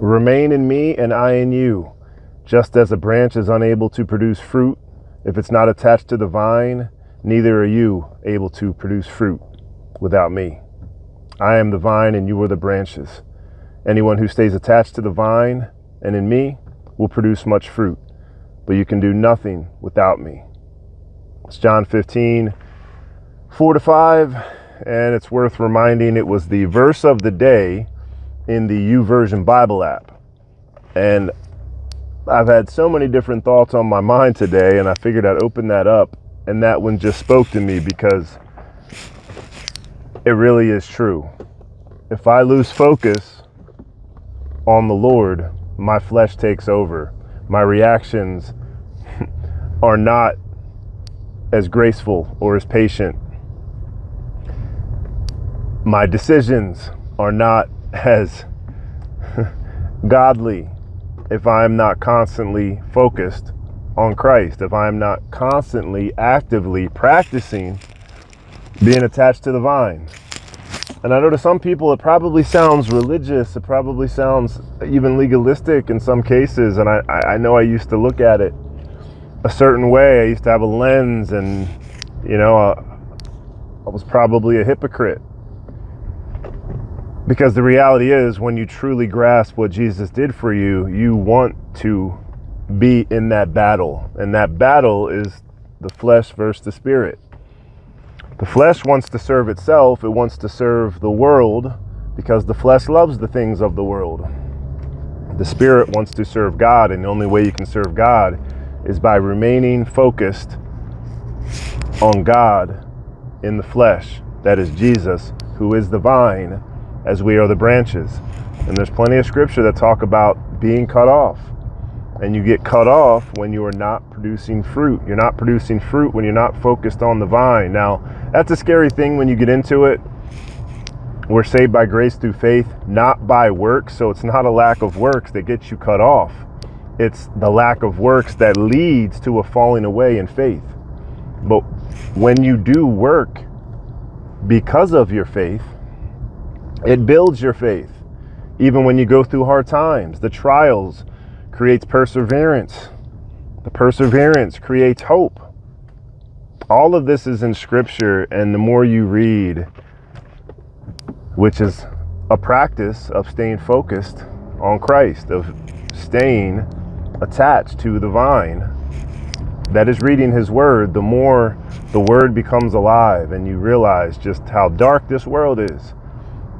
Remain in me and I in you. Just as a branch is unable to produce fruit if it's not attached to the vine, neither are you able to produce fruit without me. I am the vine and you are the branches. Anyone who stays attached to the vine and in me will produce much fruit, but you can do nothing without me. It's John 15:4-5, and it's worth reminding it was the verse of the day in the YouVersion Bible app. And I've had so many different thoughts on my mind today, and I figured I'd open that up, and that one just spoke to me because it really is true. If I lose focus on the Lord, my flesh takes over. My reactions are not as graceful or as patient. My decisions are not as godly if I'm not constantly focused on Christ, if I'm not constantly actively practicing being attached to the vine. And I know to some people it probably sounds religious, it probably sounds even legalistic in some cases, and I know I used to look at it a certain way. I used to have a lens, and I was probably a hypocrite. Because the reality is, when you truly grasp what Jesus did for you, you want to be in that battle. And that battle is the flesh versus the spirit. The flesh wants to serve itself. It wants to serve the world because the flesh loves the things of the world. The spirit wants to serve God, and the only way you can serve God is by remaining focused on God in the flesh. That is Jesus, who is the vine, as we are the branches. And there's plenty of scripture that talk about being cut off. And you get cut off when you are not producing fruit. You're not producing fruit when you're not focused on the vine. Now, that's a scary thing when you get into it. We're saved by grace through faith, not by works. So it's not a lack of works that gets you cut off. It's the lack of works that leads to a falling away in faith. But when you do work because of your faith, it builds your faith. Even when you go through hard times, the trials creates perseverance. The perseverance creates hope. All of this is in scripture, and the more you read, which is a practice of staying focused on Christ, of staying attached to the vine, that is reading his word, the more the word becomes alive and you realize just how dark this world is.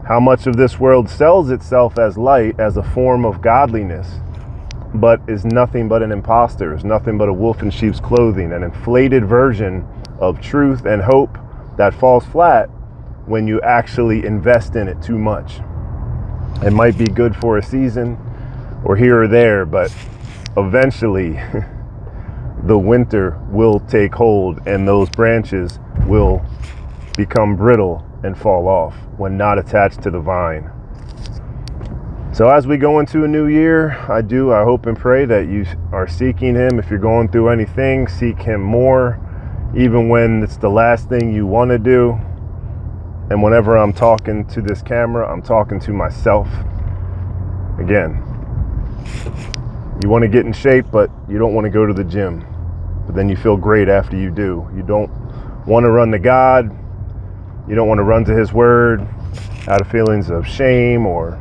How much of this world sells itself as light, as a form of godliness, but is nothing but an imposter, is nothing but a wolf in sheep's clothing, an inflated version of truth and hope that falls flat when you actually invest in it too much. It might be good for a season or here or there, but eventually the winter will take hold and those branches will become brittle and fall off when not attached to the vine. So as we go into a new year, I hope and pray that you are seeking him. If you're going through anything, seek him more, even when it's the last thing you want to do. And whenever I'm talking to this camera, I'm talking to myself. Again, you want to get in shape, but you don't want to go to the gym. But then you feel great after you do. You don't want to run to God. You don't want to run to his word out of feelings of shame, or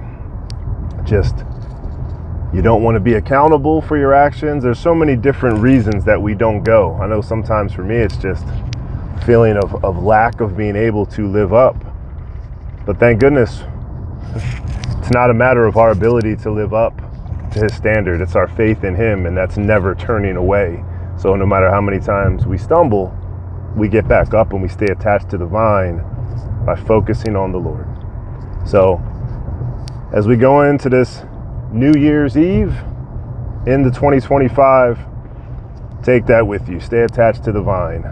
just you don't want to be accountable for your actions. There's so many different reasons that we don't go. I know sometimes for me it's just a feeling of lack of being able to live up. But thank goodness it's not a matter of our ability to live up to his standard. It's our faith in him, and that's never turning away. So no matter how many times we stumble, we get back up and we stay attached to the vine by focusing on the Lord. So as we go into this New Year's Eve into 2025, take that with you. Stay attached to the vine.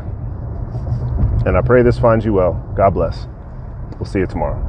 And I pray this finds you well. God bless. We'll see you tomorrow.